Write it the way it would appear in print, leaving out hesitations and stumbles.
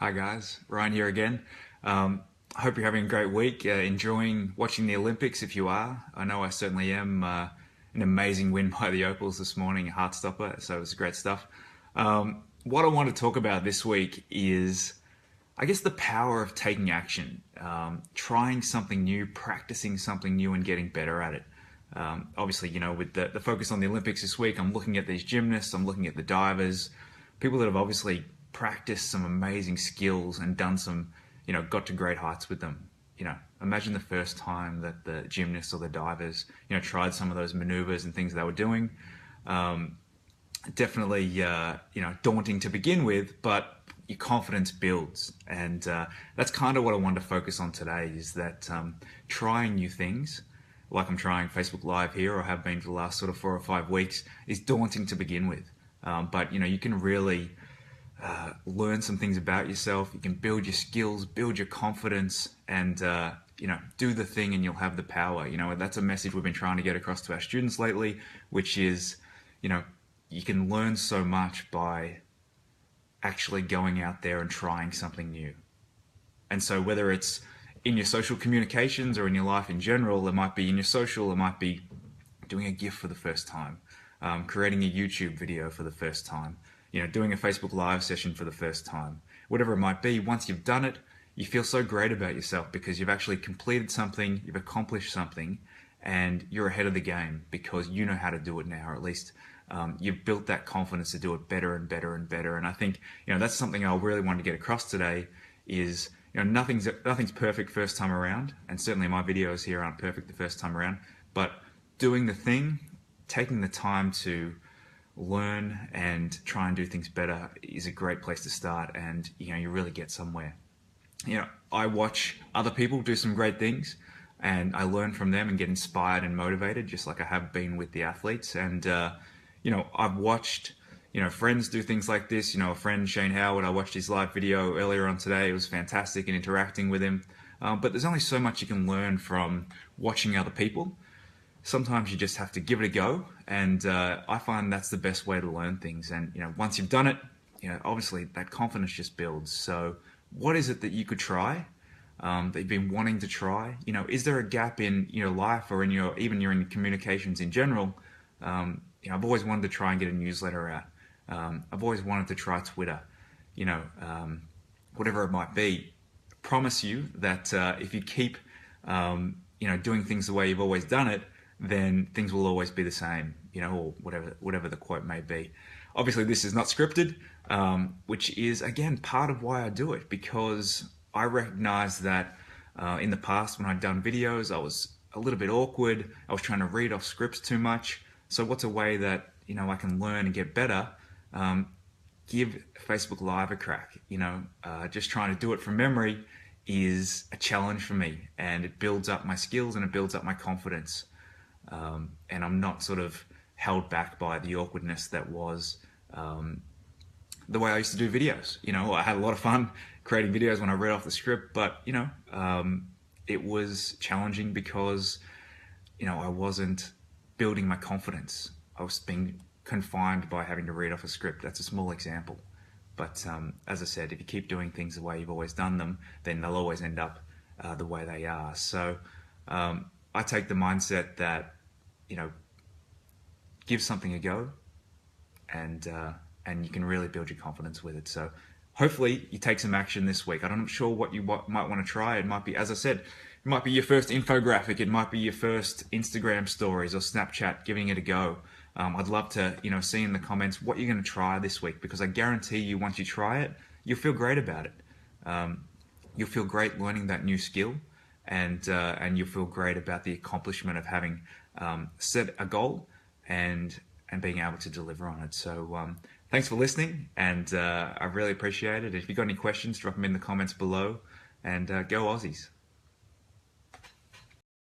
Hi guys, Ryan here again. I hope you're having a great week, enjoying watching the Olympics if you are. I know I certainly am. An amazing win by the Opals this morning, a heartstopper, so it's great stuff. What I want to talk about this week is, I guess, the power of taking action, trying something new, practicing something new, and getting better at it. Obviously, with the focus on the Olympics this week, I'm looking at these gymnasts, I'm looking at the divers, people that have obviously practiced some amazing skills and done some, got to great heights with them. Imagine the first time that the gymnasts or the divers, tried some of those maneuvers and things they were doing. Definitely, daunting to begin with, but your confidence builds. And that's kind of what I wanted to focus on today is that trying new things, like I'm trying Facebook Live here or have been for the last sort of 4 or 5 weeks, is daunting to begin with. But, you can really learn some things about yourself. You can build your skills, build your confidence, and do the thing, and you'll have the power. That's a message we've been trying to get across to our students lately, which is, you can learn so much by actually going out there and trying something new. And so whether it's in your social communications or in your life in general, it might be in your social, it might be doing a GIF for the first time, creating a YouTube video for the first time, doing a Facebook Live session for the first time, whatever it might be. Once you've done it, you feel so great about yourself because you've actually completed something, you've accomplished something, and you're ahead of the game because you know how to do it now, or at least you've built that confidence to do it better and better and better. And I think, that's something I really wanted to get across today is, nothing's perfect first time around, and certainly my videos here aren't perfect the first time around, but doing the thing, taking the time to learn and try and do things better is a great place to start, and you really get somewhere. I watch other people do some great things and I learn from them and get inspired and motivated, just like I have been with the athletes. And I've watched friends do things like this. A friend, Shane Howard, I watched his live video earlier on today. It was fantastic and interacting with him, but there's only so much you can learn from watching other people. Sometimes you just have to give it a go, and I find that's the best way to learn things. And once you've done it, obviously that confidence just builds. So what is it that you could try, that you've been wanting to try? Is there a gap in your life or in your communications in general? I've always wanted to try and get a newsletter out. I've always wanted to try Twitter. Whatever it might be. Promise you that if you keep doing things the way you've always done it, then things will always be the same, or whatever the quote may be. Obviously, this is not scripted, which is, again, part of why I do it, because I recognize that in the past when I'd done videos, I was a little bit awkward. I was trying to read off scripts too much. So what's a way that, I can learn and get better? Give Facebook Live a crack. Just trying to do it from memory is a challenge for me, and it builds up my skills and it builds up my confidence. And I'm not sort of held back by the awkwardness that was the way I used to do videos. I had a lot of fun creating videos when I read off the script, but it was challenging because I wasn't building my confidence. I was being confined by having to read off a script. That's a small example, but as I said, if you keep doing things the way you've always done them, then they'll always end up the way they are. So I take the mindset that give something a go, and you can really build your confidence with it. So hopefully you take some action this week. I'm not sure what you might want to try. It might be, as I said, it might be your first infographic. It might be your first Instagram stories or Snapchat, giving it a go. I'd love to see in the comments what you're going to try this week, because I guarantee you once you try it, you'll feel great about it. You'll feel great learning that new skill, and you'll feel great about the accomplishment of having set a goal and being able to deliver on it. So thanks for listening, and I really appreciate it. If you've got any questions, drop them in the comments below, and go Aussies.